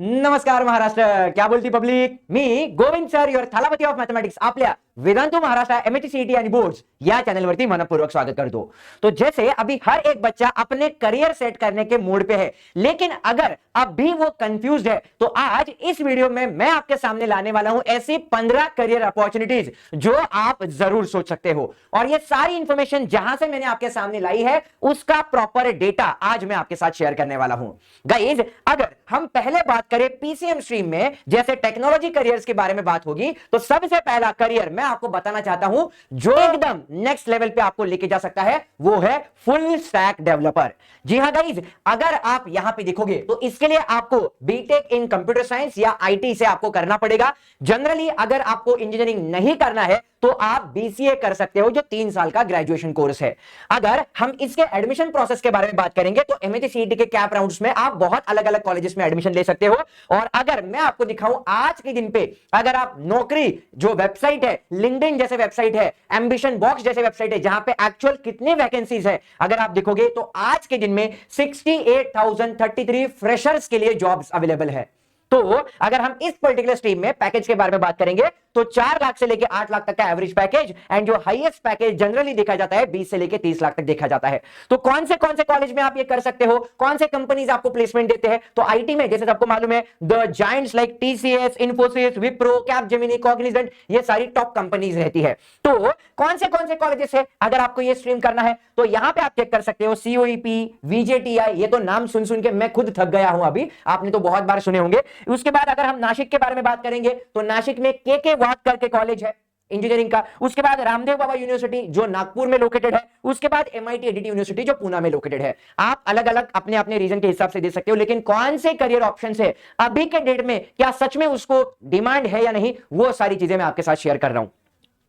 नमस्कार महाराष्ट्र. क्या बोलती public. Me Govind sir your Thalapathy of mathematics आपल्या वेदांतु महाराष्ट्र एमएचसीईटी आणि बोर्ड्स या चैनल वरती मनपूर्वक स्वागत करतो. तो जैसे अभी हर एक बच्चा अपने करियर सेट करने के मूड पे है, लेकिन अगर अभी वो कंफ्यूज्ड है तो आज इस वीडियो में मैं आपके सामने लाने वाला हूं ऐसी 15 करियर अपॉर्चुनिटीज जो आप जरूर सोच सकते हो. और ये सारी इंफॉर्मेशन जहां से मैंने आपके सामने लाई है उसका प्रॉपर डेटा आज मैं आपके साथ शेयर करने वाला हूं. गाइज, अगर हम पहले बात करें पीसीएम स्ट्रीम में जैसे टेक्नोलॉजी करियर्स के बारे में बात होगी तो सबसे पहला करियर मैं आपको बताना चाहता हूं जो एकदम नेक्स्ट लेवल पे आपको लेके जा सकता है वो है फुल स्टैक डेवलपर. जी हां गाइज, अगर आप यहां पे देखोगे तो इसके लिए आपको बीटेक इन कंप्यूटर साइंस या आईटी से आपको करना पड़ेगा. जनरली अगर आपको इंजीनियरिंग नहीं करना है तो आप बीसीए कर सकते हो जो 3 साल का ग्रेजुएशन कोर्स है. अगर हम इसके एडमिशन प्रोसेस के बारे में बात करेंगे तो एमएचसीईटी के कैप राउंड्स में आप बहुत अलग अलग कॉलेजेस में एडमिशन ले सकते हो. और अगर मैं आपको दिखाऊं आज के दिन पे अगर आप नौकरी जो वेबसाइट है, लिंक्डइन जैसे वेबसाइट है, एम्बिशन बॉक्स जैसे वेबसाइट है जहां पे एक्चुअल कितने वैकेंसीज है अगर आप देखोगे तो आज के दिन में 68,033 फ्रेशर्स के लिए जॉब्स अवेलेबल है. तो अगर हम इस पर्टिकुलर स्ट्रीम में पैकेज के बारे में बात करेंगे तो 4 लाख से लेकर 8 लाख तक का एवरेज पैकेज एंड जो हाईएस्ट पैकेज जनरली देखा जाता है 20 से लेकर 30 लाख तक देखा जाता है. तो कौन से कॉलेज में आप ये कर सकते हो, कौन से कंपनीज आपको प्लेसमेंट देते हैं. तो आईटी में जैसे सबको मालूम है the giants like TCS, Infosys, Wipro, Capgemini, Cognizant, ये सारी टॉप कंपनीज रहती है. तो कौन से कॉलेजेस है अगर आपको ये स्ट्रीम करना है तो यहां पे आप चेक कर सकते हो सीओईपी, वीजेटीआई. ये तो नाम सुन के मैं खुद थक गया हूं, अभी आपने तो बहुत बार सुने होंगे. उसके बाद अगर हम नासिक के बारे में बात करेंगे तो नासिक में के वाट करके कॉलेज है इंजीनियरिंग का. उसके बाद रामदेव बाबा यूनिवर्सिटी जो नागपुर में लोकेटेड है. उसके बाद एमआईटी एडीटी यूनिवर्सिटी जो पुणे में लोकेटेड है. आप अलग अलग अपने अपने रीजन के हिसाब से दे सकते हो, लेकिन कौन से करियर ऑप्शंस है अभी के डेट में, क्या सच में उसको डिमांड है या नहीं, वो सारी चीजें मैं आपके साथ शेयर कर रहा हूं.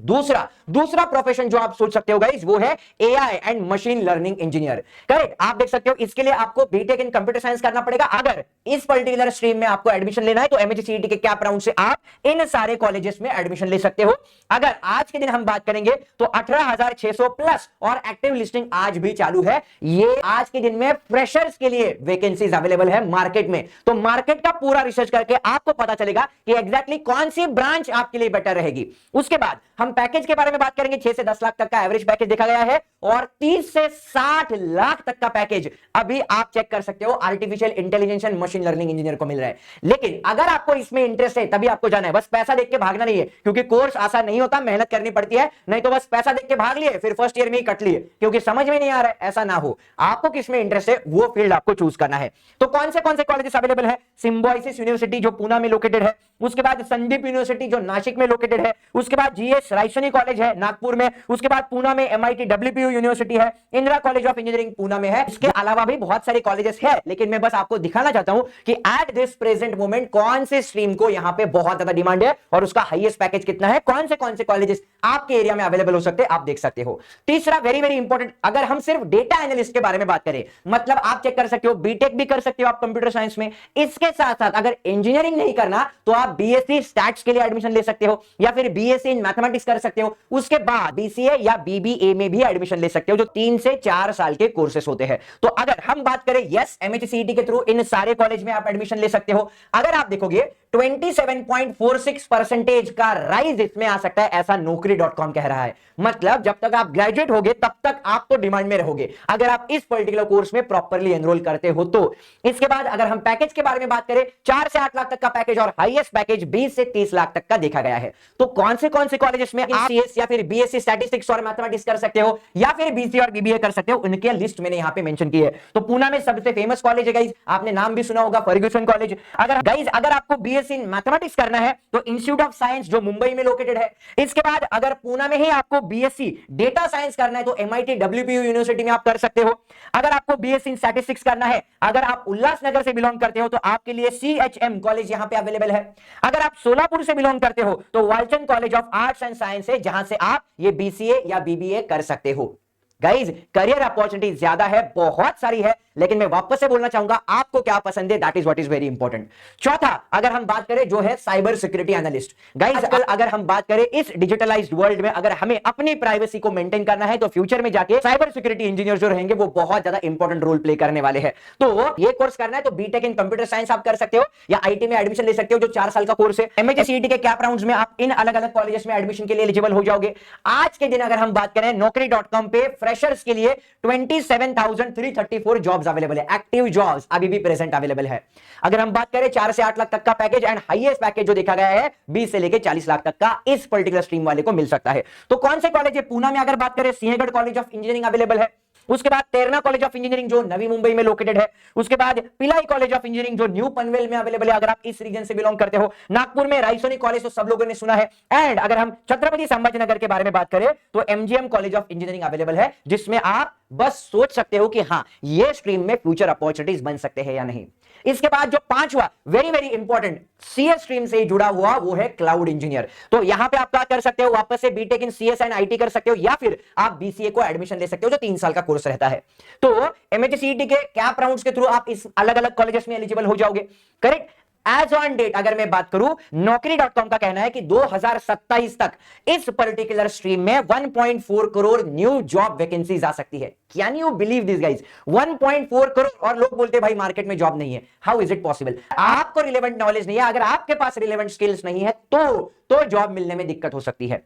दूसरा प्रोफेशन जो आप सोच सकते हो गाइस वो है AI and machine learning engineer. Correct, आप देख सकते हो इसके लिए आपको बीटेक इन कंप्यूटर साइंस करना पड़ेगा. अगर इस पर्टिकुलर स्ट्रीम में आपको एडमिशन लेना है तो एमएचसीईटी के कैप राउंड से आप इन सारे कॉलेजेस में एडमिशन ले सकते हो. अगर आज के दिन हम बात करेंगे तो 18,600 प्लस और एक्टिव लिस्टिंग आज भी चालू है. ये आज के दिन में फ्रेशर्स के लिए वैकेंसीज अवेलेबल है मार्केट में. तो मार्केट का पूरा रिसर्च करके आपको पता चलेगा कि एग्जैक्टली कौन सी ब्रांच आपके लिए बेटर रहेगी. उसके बाद हम पैकेज के बारे में बात करेंगे. 6 से 10 लाख तक का एवरेज पैकेज देखा गया है और 30 से 60 लाख तक का पैकेज अभी आप चेक कर सकते हो artificial intelligence and machine learning engineer को मिल रहा है. लेकिन अगर आपको इसमें इंटरेस्ट है तभी आपको जाना है, बस पैसा देख के भागना नहीं है, क्योंकि कोर्स आसान नहीं होता, मेहनत करनी पड़ती है. नहीं तो बस पैसा देख के भाग लिए फिर फर्स्ट ईयर में ही कट लिए क्योंकि समझ में नहीं आ रहा है. ऐसा ना हो, आपको किसमें इंटरेस्ट है वो फील्ड आपको चूज करना है. तो कौन से कॉलेजेस अवेलेबल है. सिम्बायोसिस यूनिवर्सिटी जो पुणे में लोकेटेड है. उसके बाद संदीप यूनिवर्सिटी जो नासिक में लोकेटेड है. उसके बाद जीएस रायसोनी कॉलेज है नागपुर में. उसके बाद पुणे में एमआईटी डब्ल्यूपीयू यूनिवर्सिटी है. Indira college of engineering Pune में है. इसके अलावा भी बहुत सारे कॉलेजेस है, लेकिन मैं बस आपको दिखाना चाहता हूं कि एट दिस प्रेजेंट मोमेंट कौन से स्ट्रीम को यहां पे बहुत ज्यादा डिमांड है और उसका हाईएस्ट पैकेज कितना है, कौन से कॉलेजेस आपके एरिया में अवेलेबल हो सकते हैं, आप देख सकते हो. तीसरा वेरी वेरी इंपॉर्टेंट, अगर हम सिर्फ डेटा एनालिस्ट के बारे में बात करें, मतलब आप चेक कर सकते हो बीटेक भी कर सकते हो आप कंप्यूटर साइंस में. इसके साथ साथ अगर इंजीनियरिंग नहीं करना तो आप बीएससी स्टैट्स के लिए एडमिशन ले सकते हो या फिर बीएससी इन मैथमेटिक्स कर सकते हो. उसके बाद बीसीए या बीबीए में भी एडमिशन ले सकते हो जो 3 से 4 साल के कोर्सेस होते हैं. तो अगर हम बात करें यस एमएचसीईटी के थ्रू इन सारे कॉलेज में आप एडमिशन ले सकते हो. अगर आप देखोगे 27.46% का राइज इसमें आ सकता है, ऐसा नौकरी.com कह रहा है. मतलब जब तक आप ग्रेजुएट होगे तब तक आप तो डिमांड में रहोगे अगर आप इस पर्टिकुलर कोर्स में प्रॉपर्ली एनरोल करते हो तो. इसके बाद अगर हम पैकेज के बारे में बात करें 4 से 8 लाख तक का पैकेज और हाईएस्ट पैकेज 20 से 30 लाख तक का देखा गया है. तो कौन से कॉलेजेस में आप सीएस या फिर बीएससी स्टैटिस्टिक्स और मैथमेटिक्स कर सकते हो या फिर बीसीए और बीबीए कर सकते हो, उनके लिस्ट मैंने यहां पे मेंशन की है. तो पुणे में सबसे फेमस कॉलेज है गाइस, आपने नाम भी सुना होगा, फर्ग्यूसन कॉलेज. अगर आपको बीएससी इन मैथमेटिक्स करना है तो इंस्टीट्यूट ऑफ साइंस जो मुंबई में लोकेटेड है. इसके बाद अगर पुणे में ही आपको बीएससी डेटा साइंस करना है तो एमआईटी डब्ल्यूपीयू यूनिवर्सिटी में आप कर सकते हो. अगर आपको बीएससी इन स्टैटिस्टिक्स करना है, अगर आप उल्लासनगर से बिलोंग करते हो तो आपके लिए सीएचएम कॉलेज यहां पे अवेलेबल है. अगर आप सोलापुर से बिलोंग करते हो तो Walchand college of arts and science है जहां से आप ये बीसीए या बीबीए कर सकते हो. गाइज करियर अपॉर्चुनिटी ज्यादा है, बहुत सारी है, लेकिन मैं वापस से बोलना चाहूंगा आपको क्या पसंद है, that is what is very important. चौथा अगर हम बात करें जो है साइबर सिक्योरिटी एनालिस्ट। गाइज आजकल अगर हम बात करें इस डिजिटलाइज्ड वर्ल्ड में अगर हमें अपनी प्राइवेसी को मेंटेन करना है तो फ्यूचर में जाके साइबर सिक्योरिटी इंजीनियर जो रहेंगे वो बहुत ज्यादा इंपॉर्टेंट रोल प्ले करने वाले हैं। तो ये कोर्स करना है तो बीटेक इन कंप्यूटर साइंस आप कर सकते हो या आईटी में एडमिशन ले सकते हो जो 4 साल का कोर्स है। एमएचसीईटी के कैप राउंड्स में आप इन अलग अलग कॉलेजेस में एडमिशन के लिए एलिजिबल हो जाओगे। आज के दिन अगर हम बात करें naukri.com पे फ्रेशर्स के लिए 27,334 जॉब्स अवेलेबल है, एक्टिव जॉब्स अभी भी प्रेजेंट अवेलेबल है। अगर हम बात करें 4 से 8 लाख तक का पैकेज एंड हाईएस्ट पैकेज जो देखा गया है 20 से लेकर 40 लाख तक का इस पर्टिकुलर स्ट्रीम वाले को मिल सकता है। तो कौन से कॉलेज है? पूना में अगर बात करें Sinhagad college of engineering available है, उसके बाद तेरना कॉलेज ऑफ इंजीनियरिंग जो नवी मुंबई में लोकेटेड है, उसके बाद पिलाई कॉलेज ऑफ इंजीनियरिंग जो न्यू पनवेल में अवेलेबल है अगर आप इस रीजन से बिलोंग करते हो, नागपुर में रायसोनी कॉलेज तो सब लोगों ने सुना है, एंड अगर हम छत्रपति संभाजीनगर के बारे में बात करें तो MGM college of engineering available है, जिसमें आप बस सोच सकते हो कि हां ये स्ट्रीम में फ्यूचर अपॉर्चुनिटीज बन सकते हैं या नहीं। इसके बाद जो पांचवा very very important CS stream से जुड़ा हुआ वो है क्लाउड इंजीनियर। तो यहां पे आप क्या कर सकते हो, वापस से BTech in CS and IT कर सकते हो या फिर आप बीसीए को एडमिशन ले सकते हो जो 3 साल का कोर्स रहता है। तो एमएचसीईटी के कैप राउंड्स के थ्रू आप इस अलग अलग कॉलेजेस में एलिजिबल हो जाओगे। करेक्ट। एज ऑन डेट अगर मैं बात करूं naukri.com का कहना है कि 2027 तक इस पर्टिकुलर स्ट्रीम में 1.4 करोड़ न्यू जॉब वैकेंसीज आ सकती है। Can you believe this guys? 1.4 crore. और लोग बोलते हैं भाई मार्केट में जॉब नहीं है। How is it possible? आपको रिलेवेंट नॉलेज नहीं है, अगर आपके पास रिलेवेंट स्किल्स नहीं है तो जॉब मिलने में दिक्कत हो सकती है,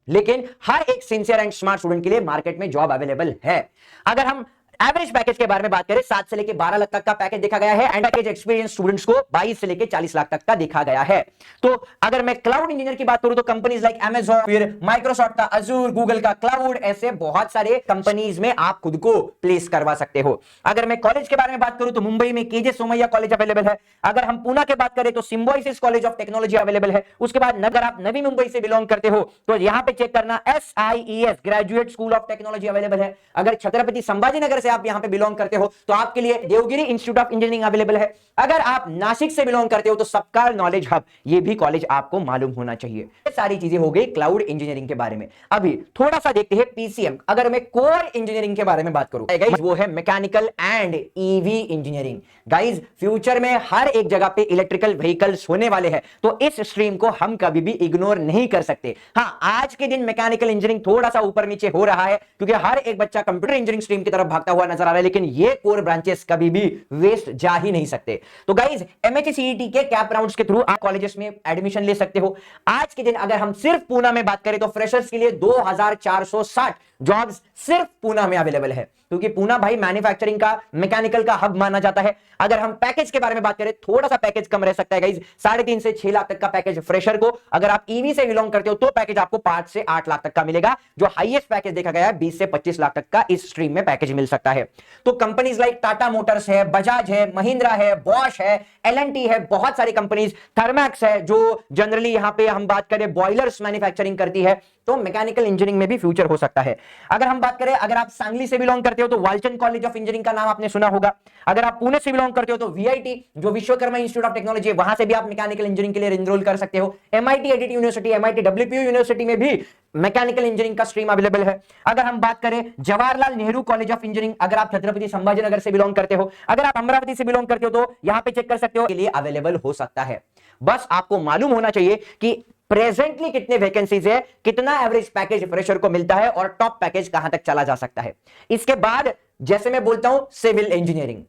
लेकिन हर एक सिंसियर एंड स्मार्ट स्टूडेंट के लिए मार्केट में जॉब अवेलेबल है। अगर हम एवरेज पैकेज के बारे में बात करें 7 से लेकर 12 लाख तक का पैकेज देखा गया है एंड पैकेज एक्सपीरियंस स्टूडेंट्स को 22 से लेकर 40 लाख तक का देखा गया है। तो अगर मैं क्लाउड इंजीनियर की बात करूं तो कंपनीज लाइक Amazon, फिर माइक्रोसॉफ्ट का अजूर, गूगल का क्लाउड, ऐसे बहुत सारे कंपनीज में आप खुद को प्लेस करवा सकते हो। अगर मैं कॉलेज के बारे में बात करूं तो मुंबई में केजे सोमैया कॉलेज अवेलेबल है। अगर हम पूना के बात करें तो symbiosis college of technology available है। उसके बाद अगर आप नवी मुंबई से बिलोंग करते हो तो यहां पे चेक करना SIES graduate school of technology available है। अगर छत्रपति संभाजीनगर से आप यहां पे बिलोंग करते हो तो आपके लिए Devgiri institute of engineering available है। अगर आप नासिक से बिलोंग करते हो तो सबकार नॉलेज हब, ये भी कॉलेज आपको मालूम होना चाहिए। ये सारी चीजें हो गई क्लाउड इंजीनियरिंग के बारे में। अभी थोड़ा सा देखते हैं पीसीएम। अगर मैं कोर इंजीनियरिंग के बारे में बात करूं गाइस वो है mechanical and EV engineering. Guys future में हर एक जगह पे इलेक्ट्रिकल व्हीकल्स होने वाले हैं, तो इस स्ट्रीम को हम कभी भी इग्नोर नहीं कर सकते। हां आज के दिन मैकेनिकल इंजीनियरिंग थोड़ा सा ऊपर नीचे हो रहा है क्योंकि हर एक बच्चा कंप्यूटर इंजीनियरिंग स्ट्रीम की तरफ भागता हुआ नजर आ रहा है, लेकिन ये कोर ब्रांचेस कभी भी वेस्ट जा ही नहीं सकते। तो गाइस एमएचसीईटी के कैप राउंड्स के थ्रू आप कॉलेजेस में एडमिशन ले सकते हो। आज के दिन अगर हम सिर्फ पूना में बात करें तो फ्रेशर्स के लिए 2460 जॉब्स सिर्फ पूना में अवेलेबल है, क्योंकि पूना भाई मैन्युफैक्चरिंग का मैकेनिकल का हब माना जाता है। अगर हम पैकेज के बारे में बात करें थोड़ा सा पैकेज कम रह सकता है गाइस, 3.5 से 6 लाख तक का पैकेज फ्रेशर को। अगर आप ईवी से बिलोंग करते हो तो पैकेज आपको 5 से 8 लाख तक का मिलेगा, जो हाईएस्ट पैकेज देखा गया है 20 से 25 लाख तक का इस स्ट्रीम में पैकेज मिल सकता है। तो कंपनीज लाइक टाटा मोटर्स है, बजाज है, महिंद्रा है, बॉश है, L&T है, बहुत सारी कंपनीज, थर्मैक्स है जो जनरली यहां पे हम बात करें बॉयलर्स मैन्युफैक्चरिंग करती है, तो मैकेनिकल इंजीनियरिंग में भी फ्यूचर हो सकता है। अगर हम बात करें अगर आप सांगली से बिलोंग करते हो तो वालचंद कॉलेज ऑफ इंजीनियरिंग का नाम आपने सुना होगा। अगर आप पुणे से बिलोंग करते हो तो VIT जो विश्वकर्मा इंस्टीट्यूट ऑफ टेक्नोलॉजी है, वहां से भी आप मैकेनिकल इंजीनियरिंग के लिए एनरोल कर सकते हो। MIT ADT university, MIT WPU university में भी मैकेनिकल इंजीनियरिंग का स्ट्रीम अवेलेबल है। अगर हम बात करें Jawaharlal Nehru college of engineering, अगर आप छत्रपति संभाजीनगर से बिलोंग करते हो, अगर आप अमरावती से बिलोंग करते हो तो यहां पे चेक कर सकते हो, के लिए अवेलेबल हो सकता है। बस आपको मालूम होना चाहिए कि प्रेजेंटली कितने वैकेंसीज है, कितना एवरेज पैकेज फ्रेशर को मिलता है और टॉप पैकेज कहां तक चला जा सकता है। इसके बाद जैसे मैं बोलता हूं सिविल इंजीनियरिंग,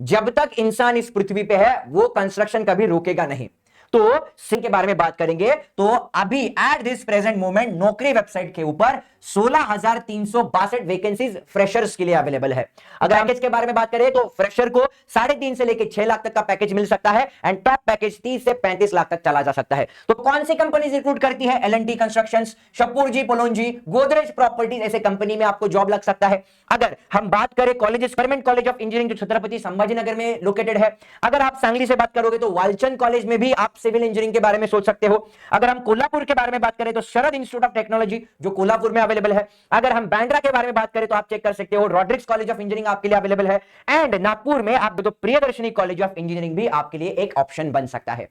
जब तक इंसान इस पृथ्वी पे है वो कंस्ट्रक्शन कभी रोकेगा नहीं। तो सिविल के बारे में बात करेंगे तो अभी एट दिस प्रेजेंट मोमेंट नौकरी वेबसाइट के ऊपर 16,362 वैकेंसीज फ्रेशर्स के लिए अवेलेबल है। अगर पैकेज के बारे में बात करें तो फ्रेशर को 3.5 से लेकर 6 लाख तक का पैकेज मिल सकता है एंड टॉप पैकेज 30 से 35 लाख तक चला जा सकता है। तो कौन सी कंपनी रिक्रूट करती है? L&T constructions, Shapoorji Pallonji, Godrej properties, ऐसे कंपनी में आपको जॉब लग सकता है। अगर हम बात करें colleges, government college of engineering जो छत्रपति संभाजीनगर में लोकेटेड है। अगर आप सांगली से बात करोगे तो वालचंद कॉलेज में भी आप सिविल इंजीनियरिंग के बारे में सोच सकते हो। अगर हम कोल्हापुर के बारे में बात करें तो शरद इंस्टीट्यूट ऑफ टेक्नोलॉजी जो कोल्हापुर में अवेलेबल है। अगर हम बांद्रा के बारे में बात करें तो आप चेक कर सकते हो रॉड्रिक्स कॉलेज ऑफ इंजीनियरिंग आपके लिए अवेलेबल है। एंड नागपुर में आप तो प्रियदर्शनी कॉलेज ऑफ इंजीनियरिंग भी आपके लिए एक ऑप्शन बन सकता है।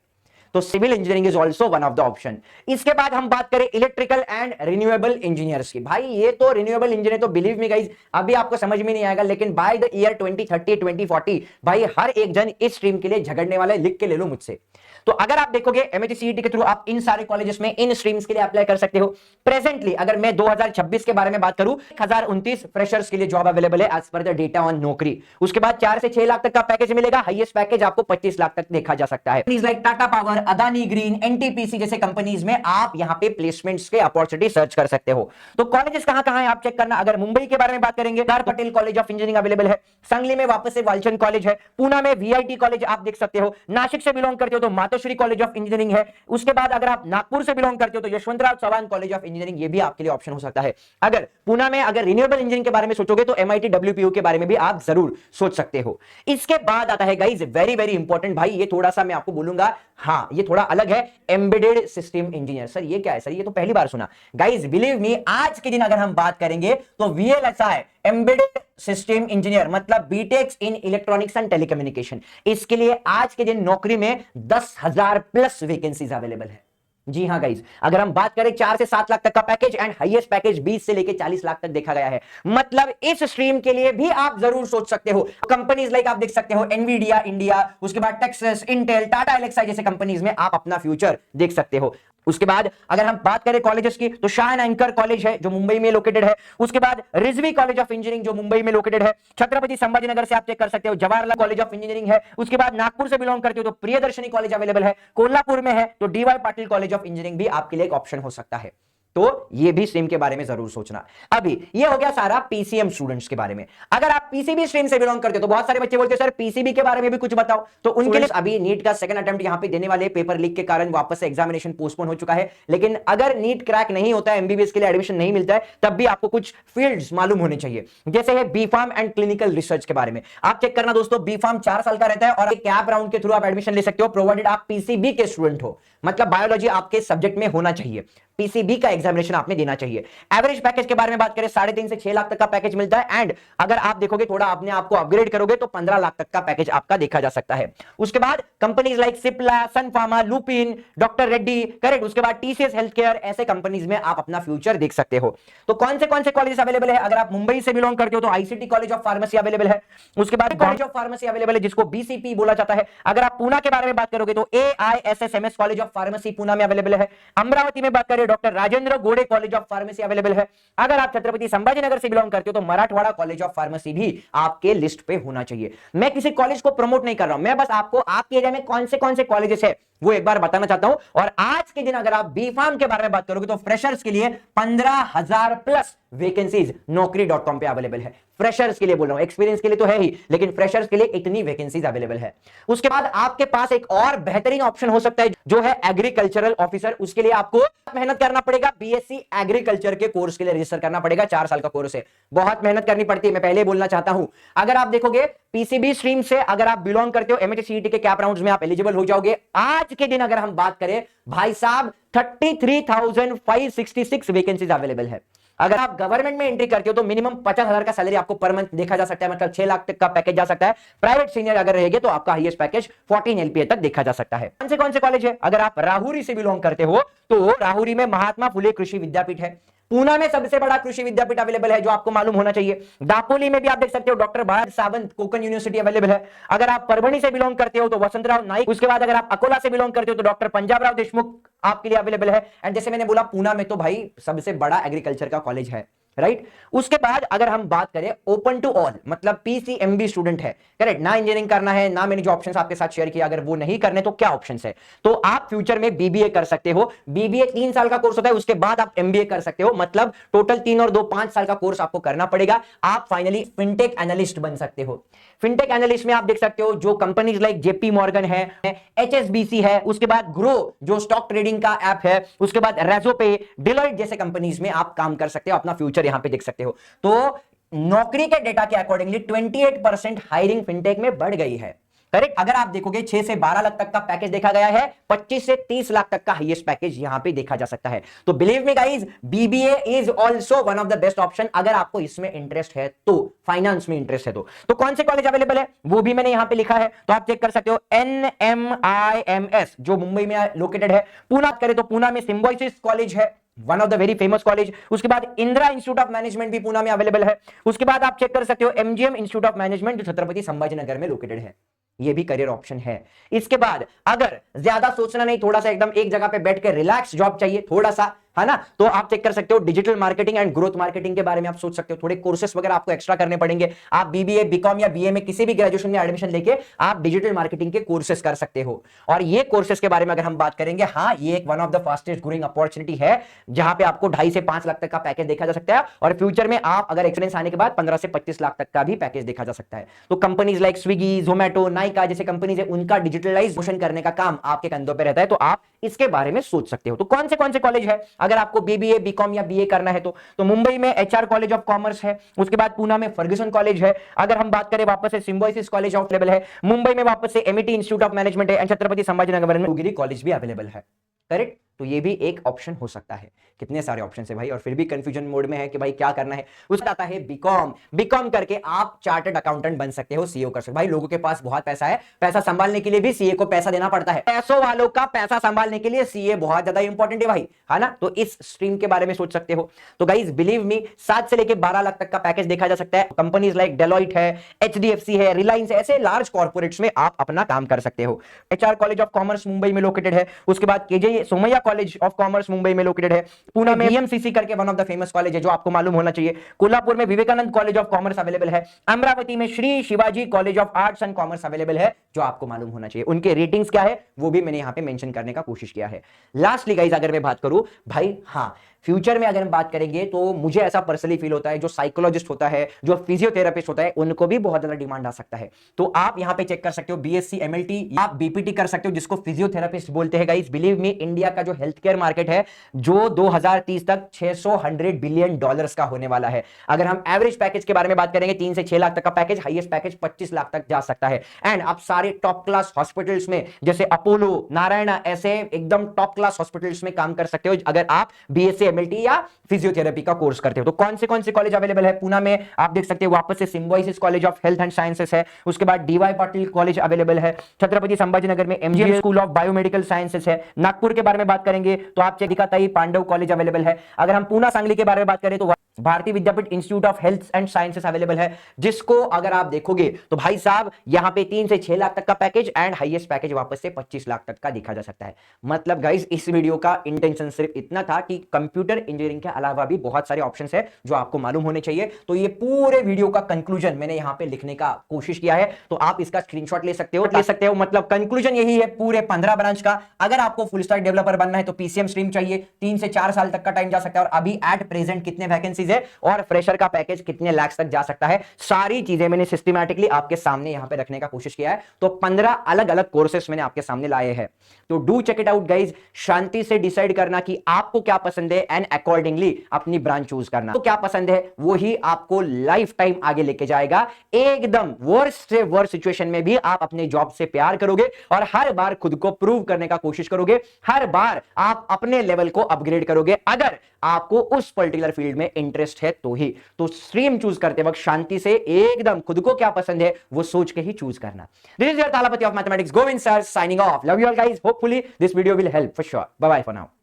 तो civil engineering is also one of the option. इसके बाद हम बात करें इलेक्ट्रिकल एंड रिन्यूएबल इंजीनियर्स की। भाई ये तो रिन्यूएबल इंजीनियर तो बिलीव मी गाइस अभी आपको समझ में नहीं आएगा, लेकिन बाय द ईयर 2030 2040 भाई हर एक जन इस स्ट्रीम के लिए झगड़ने वाला है, लिख के ले लो मुझसे। तो अगर आप देखोगे एमएचसीईटी के थ्रू आप इन सारे कॉलेजेस में इन स्ट्रीम्स के लिए अप्लाई कर सकते हो। प्रेजेंटली अगर मैं 2026 के बारे में बात करूं, 1029 फ्रेशर्स के लिए जॉब अवेलेबल है as per the data on Naukri. उसके बाद 4 से 6 लाख तक का पैकेज मिलेगा, हाईएस्ट पैकेज आपको 25 लाख तक देखा जा सकता है। Companies like Tata power, Adani green, NTPC जैसे कंपनीज में आप यहां पे प्लेसमेंट्स के अपॉर्चुनिटी सर्च कर सकते हो। तो कॉलेजेस कहां-कहां है आप चेक करना। अगर मुंबई के बारे में बात करेंगे, Sardar Patel college of engineering available है, संगली में वापस से वालचंद कॉलेज है, पूना में वीआईटी कॉलेज आप देख सकते हो, नासिक से बिलोंग करते हो तो मातोश्री कॉलेज ऑफ इंजीनियरिंग है। उसके बाद अगर आप नागपुर से बिलोंग करते हो तो Yashwantrao Chavan college of engineering, ये भी आपके लिए ऑप्शन हो सकता है। अगर पूना में अगर रिन्यूएबल इंजीनियरिंग के बारे में सोचोगे तो एमआईटी डब्ल्यूपीयू के बारे में भी आप जरूर सोच सकते हो। इसके बाद आता है गाइस वेरी वेरी इंपॉर्टेंट, भाई ये थोड़ा सा मैं आपको बोलूंगा, हाँ ये थोड़ा अलग है, एम्बेडेड सिस्टम इंजीनियर। सर ये क्या है? सर ये तो पहली बार सुना। गाइस बिलीव मी आज के दिन अगर हम बात करेंगे तो वीएलएसआई एम्बेडेड सिस्टम इंजीनियर मतलब बीटेक्स इन इलेक्ट्रॉनिक्स एंड टेलीकम्युनिकेशन, इसके लिए आज के दिन नौकरी में 10,000 प्लस वैकेंसीज अवेलेबल है। जी हां गाइस, अगर हम बात करें 4 से 7 लाख तक का पैकेज एंड हाईएस्ट पैकेज 20 से लेकर 40 लाख तक देखा गया है। मतलब इस स्ट्रीम के लिए भी आप जरूर सोच सकते हो। कंपनीज लाइक आप देख सकते हो एनवीडिया इंडिया, उसके बाद टेक्सास, इंटेल, टाटा एलेक्साई जैसे कंपनीज में आप अपना फ्यूचर देख सकते हो। उसके बाद अगर हम बात करें कॉलेजेस की तो शाह एंड एंकर कॉलेज है जो मुंबई में लोकेटेड है। उसके बाद रिजवी कॉलेज ऑफ इंजीनियरिंग जो मुंबई में लोकेटेड है। छत्रपति संभाजीनगर से आप चेक कर सकते हो, जवाहरलाल कॉलेज ऑफ इंजीनियरिंग है। उसके बाद नागपुर से बिलोंग करते हो तो प्रियदर्शनी कॉलेज अवेलेबल है। कोल्हापुर में है तो DY Patil college of engineering भी आपके लिए एक ऑप्शन हो सकता है। तो ये भी स्ट्रीम के बारे में जरूर सोचना। अभी ये हो गया सारा पीसीएम स्टूडेंट्स के बारे में। अगर आप पीसीबी स्ट्रीम से बिलोंग करते हो तो बहुत सारे बच्चे बोलते हैं सर पीसीबी के बारे में भी कुछ बताओ, तो उनके लिए अभी नीट का सेकंड अटेम्प्ट यहां पे देने वाले पेपर लीक के कारण वापस से एग्जामिनेशन पोस्टपोन हो चुका है। लेकिन अगर नीट क्रैक नहीं होता है, एमबीबीएस के लिए एडमिशन नहीं मिलता है, तब भी आपको कुछ फील्ड्स मालूम होने चाहिए, जैसे है बीफार्म एंड क्लिनिकल रिसर्च के बारे में। आप चेक करना दोस्तों, बीफार्म 4 साल का रहता है और कैप राउंड के थ्रू आप एडमिशन ले सकते हो, प्रोवाइडेड आप पीसीबी के स्टूडेंट हो, मतलब बायोलॉजी आपके सब्जेक्ट में होना चाहिए, पीसीबी का एग्जामिनेशन आपने देना चाहिए। एवरेज पैकेज के बारे में बात करें 3.5 से 6 लाख तक का पैकेज मिलता है एंड अगर आप देखोगे थोड़ा अपने आप को अपग्रेड करोगे तो 15 लाख तक का पैकेज आपका देखा जा सकता है। उसके बाद companies like Cipla, Sun Pharma, Lupin, doctor Reddy, correct, उसके बाद टीसीएस हेल्थ केयर, ऐसे कंपनीज में आप अपना फ्यूचर देख सकते हो। तो कौन से कॉलेजेस अवेलेबल है? अगर आप मुंबई से बिलोंग करते हो तो ICT college of pharmacy available है। उसके बाद कॉलेज ऑफ फार्मेसी अवेलेबल है जिसको बीसीपी बोला जाता है। अगर आप पूना के बारे में बात करोगे तो एआईएसएसएमएस कॉलेज ऑफ फार्मेसी पूना में अवेलेबल है। अमरावती में बात करें डॉक्टर राजेंद्र गोड़े कॉलेज ऑफ फार्मेसी अवेलेबल है। अगर आप छत्रपति संभाजीनगर से बिलोंग करते हो तो मराठवाड़ा कॉलेज ऑफ फार्मेसी भी आपके लिस्ट पे होना चाहिए। मैं किसी कॉलेज को प्रमोट नहीं कर रहा हूं, मैं बस आपको आपके एरिया में कौन से कॉलेजेस है वो एक बार बताना चाहता हूं। और आज के दिन अगर आप बीफार्म के बारे में बात करोगे तो फ्रेशर्स के लिए 15,000 प्लस वैकेंसीज नौकरी.com पे अवेलेबल है। फ्रेशर्स के लिए बोल रहा हूं, एक्सपीरियंस के लिए तो है ही, लेकिन फ्रेशर्स के लिए इतनी वैकेंसीज अवेलेबल है। उसके बाद आपके पास एक और बेहतरीन ऑप्शन हो सकता है जो है एग्रीकल्चरल ऑफिसर। उसके लिए आपको मेहनत करना पड़ेगा, बीएससी एग्रीकल्चर के कोर्स के लिए रजिस्टर करना पड़ेगा, 4 साल का कोर्स है, बहुत मेहनत करनी पड़ती है। मैं पहले बोलना चाहता हूं, अगर आप देखोगे पीसीबी स्ट्रीम से अगर आप बिलोंग करते हो एमएचसीईटी के कैप राउंड्स में आप एलिजिबल हो जाओगे। आज के दिन अगर हम बात करें भाई साहब 33,566 वैकेंसीज अवेलेबल है। अगर आप गवर्नमेंट में एंट्री करते हो तो मिनिमम 50,000 का सैलरी आपको पर मंथ देखा जा सकता है, मतलब 6 लाख तक का पैकेज जा सकता है। प्राइवेट सीनियर अगर रहेंगे तो आपका हाईएस्ट पैकेज 14 एलपीए तक देखा जा सकता है। कौन से कॉलेज है? अगर आप राहुरी से बिलोंग करते हो तो राहुरी में महात्मा फुले कृषि विद्यापीठ है। पूना में सबसे बड़ा कृषि विद्यापीठ अवेलेबल है जो आपको मालूम होना चाहिए। दापोली में भी आप देख सकते हो doctor Bharat Sawant Konkan university available है। अगर आप परभणी से बिलोंग करते हो तो वसंतराव नाइक, उसके बाद अगर आप अकोला से बिलोंग करते हो तो डॉक्टर पंजाबराव देशमुख आपके लिए अवेलेबल है। एंड जैसे मैंने बोला पूना में तो भाई सबसे बड़ा एग्रीकल्चर का कॉलेज है, राइट। उसके बाद अगर हम बात करें ओपन टू ऑल, मतलब पीसीएमबी स्टूडेंट है, करेक्ट, ना इंजीनियरिंग करना है ना मैंने जो ऑप्शंस आपके साथ शेयर किया, अगर वो नहीं करने तो क्या ऑप्शंस है? तो आप फ्यूचर में बीबीए कर सकते हो। बीबीए 3 साल का कोर्स होता है, उसके बाद आप एमबीए कर सकते हो, मतलब टोटल 3 और 2 5 साल का कोर्स आपको करना पड़ेगा। आप फाइनली फिनटेक एनालिस्ट बन सकते हो। फिनटेक एनालिस्ट में आप देख सकते हो जो कंपनीज लाइक जेपी मॉर्गन है, एचएसबीसी है, उसके बाद ग्रो जो स्टॉक ट्रेडिंग का ऐप है, उसके बाद रेजोपे, डिलॉयट जैसे कंपनीज में आप काम कर सकते हो, अपना फ्यूचर यहां पे देख सकते हो। तो नौकरी के डेटा के अकॉर्डिंगली 28% हायरिंग फिनटेक में बढ़ गई है, करेक्ट। अगर आप देखोगे 6 से 12 लाख तक का पैकेज देखा गया है, 25 से 30 लाख तक का हाईएस्ट पैकेज यहां पे देखा जा सकता है। तो believe me guys, BBA is also one of the best option अगर आपको इसमें इंटरेस्ट है तो, फाइनेंस में इंटरेस्ट है तो कौन से कॉलेज अवेलेबल है वो भी मैंने यहां पे लिखा है, तो आप चेक कर सकते हो। NMIMS जो मुंबई में लोकेटेड है। पूना करें तो पूना में सिम्बायोसिस कॉलेज है, one of the very famous college. उसके बाद इंदिरा इंस्टीट्यूट ऑफ मैनेजमेंट भी पूना में अवेलेबल है। उसके बाद आप चेक कर सकते हो MGM इंस्टीट्यूट ऑफ मैनेजमेंट जो छत्रपति संभाजीनगर में लोकेटेड है, ये भी करियर ऑप्शन है। इसके बाद अगर ज्यादा सोचना नहीं, थोड़ा सा एकदम एक जगह पे बैठ के रिलैक्स जॉब चाहिए थोड़ा सा, है ना, तो आप चेक कर सकते हो digital marketing and growth marketing के बारे में आप सोच सकते हो। थोड़े कोर्सेस वगैरह आपको एक्स्ट्रा करने पड़ेंगे। आप बीबीए, बीकॉम या बीए में किसी भी ग्रेजुएशन में एडमिशन लेके आप डिजिटल मार्केटिंग के कोर्सेस कर सकते हो। और ये कोर्सेस के बारे में अगर हम बात करेंगे, हाँ, ये एक one of the fastest growing opportunity है जहां पे आपको 2.5 से 5 लाख तक का पैकेज देखा जा सकता है। और फ्यूचर में आप अगर एक्सपीरियंस आने के बाद 15 से 25 लाख तक का भी पैकेज देखा जा सकता है। तो companies like Swiggy, Zomato, Nykaa जैसे कंपनीज है, उनका डिजिटलाइजेशन करने का काम आपके कंधों पे रहता है। तो आप इसके बारे में सोच सकते हो। तो कौन से कॉलेज है अगर आपको बीबीए, बीकॉम या बीए करना है तो मुंबई में HR कॉलेज ऑफ कॉमर्स है। उसके बाद पूना में फर्ग्यूसन कॉलेज है। अगर हम बात करें वापस से सिम्बायोसिस कॉलेज ऑफ लेवल है। मुंबई में वापस से MIT इंस्टीट्यूट ऑफ मैनेजमेंट है। छत्रपति संभाजीनगर में गिरी कॉलेज भी अवेलेबल है। करेक्ट। तो ये भी एक ऑप्शन हो सकता है। कितने सारे ऑप्शन है भाई, और फिर भी कंफ्यूजन मोड में है कि भाई क्या करना है। उसका आता है बीकॉम करके आप चार्टर्ड अकाउंटेंट बन सकते हो, सीए कर सकते हो। भाई लोगों के पास बहुत पैसा है, पैसा संभालने के लिए भी सीए को पैसा देना पड़ता है। पैसों वालों का पैसा संभालने के लिए सीए बहुत ज्यादा इंपॉर्टेंट है भाई, है ना। तो इस स्ट्रीम के बारे में सोच सकते हो। तो गाइज बिलीव मी, 7 से लेकर 12 लाख तक का पैकेज देखा जा सकता है। कंपनीज लाइक डेलॉइट है, HDFC है, रिलायंस, ऐसे लार्ज कॉर्पोरेट्स में आप अपना काम कर सकते हो। HR college of commerce Mumbai में लोकेटेड है। उसके बाद KJ Somaiya college of commerce Mumbai में लोकेटेड है। पुणे में BMCC करके one of the famous college है जो आपको मालूम होना चाहिए। कोल्हापुर में Vivekanand college of commerce available है। अमरावती में Shri Shivaji college of arts and commerce available है जो आपको मालूम होना चाहिए। उनके रेटिंग्स क्या है वो भी मैंने यहां पे मेंशन करने का कोशिश किया है। लास्टली गाइस अगर मैं बात करूं भाई, हाँ, फ्यूचर में अगर हम बात करेंगे तो मुझे ऐसा पर्सनली फील होता है जो साइकोलॉजिस्ट होता है, जो फिजियोथेरेपिस्ट होता है, उनको भी बहुत ज्यादा डिमांड आ सकता है। तो आप यहां पे चेक कर सकते हो BSc MLT, आप BPT कर सकते हो जिसको फिजियोथेरेपिस्ट बोलते हैं। गाइस बिलीव मी, इंडिया का जो हेल्थ केयर मार्केट है जो 2030 तक 600 बिलियन डॉलर्स का होने वाला है। अगर हम एवरेज पैकेज के बारे में बात करेंगे 3 से 6 लाख तक का पैकेज, हाईएस्ट पैकेज 25 लाख तक जा सकता है। एंड आप सारे टॉप क्लास हॉस्पिटल्स में जैसे अपोलो, नारायणा, ऐसे एकदम टॉप क्लास हॉस्पिटल्स में काम कर सकते हो अगर आप BSc MLT या फिजियोथेरेपी का कोर्स करते हो। तो कौन से कॉलेज अवेलेबल है? पूना में आप देख सकते हो वापस से symbiosis college of health and sciences है। उसके बाद DY पाटिल कॉलेज अवेलेबल है। छत्रपति संभाजीनगर में MGM school of biomedical sciences है। नागपुर के बारे में बात करेंगे तो आप चेकिकाताई पांडव कॉलेज अवेलेबल है। अगर हम पूना सांगली के बारे में बात करें तो Bharati Vidyapeeth institute of health and sciences available है, जिसको अगर आप देखोगे तो भाई साहब यहां पे 3 से 6 लाख तक का पैकेज एंड हाईएस्ट पैकेज वापस से 25 लाख तक का देखा जा सकता है। मतलब गाइस इस वीडियो का इंटेंशन सिर्फ इतना था कि कंप्यूटर इंजीनियरिंग के अलावा भी बहुत सारे ऑप्शंस है जो आपको मालूम होने चाहिए। तो ये पूरे वीडियो का कंक्लूजन मैंने यहां पे लिखने का कोशिश किया है, तो आप इसका स्क्रीनशॉट ले सकते हो। मतलब कंक्लूजन यही है पूरे 15 ब्रांच का। अगर आपको फुल स्टैक डेवलपर बनना है तो PCM स्ट्रीम चाहिए, 3 से 4 साल तक का टाइम जा सकता है। और अभी एट प्रेजेंट कितने वैकेंसीज है और फ्रेशर का पैकेज कितने लाख तक जा सकता है, सारी चीजें मैंने सिस्टमैटिकली आपके सामने यहां पे रखने का कोशिश किया है। तो 15 अलग अलग कोर्सेस मैंने आपके सामने लाए हैं, तो do check it out guys. शांति से डिसाइड करना कि आपको क्या पसंद है एंड अकॉर्डिंगली अपनी ब्रांच चूज करना। तो क्या पसंद है वो ही आपको लाइफ टाइम आगे लेके जाएगा। एकदम वर्स्ट से वर्स्ट सिचुएशन में भी आप अपने जॉब से प्यार करोगे और हर बार खुद को प्रूव करने का कोशिश करोगे। हर बार आप अपने लेवल को अपग्रेड करोगे अगर आपको उस पर्टिकुलर फील्ड में इंटरेस्ट है तो ही। तो स्ट्रीम चूज करते वक्त शांति से एकदम खुद को क्या पसंद है वो सोच के ही चूज करना। This is your Thalapathy of mathematics, Govind sir, signing off. Love you all guys, hopefully this video will help for sure. Bye bye for now.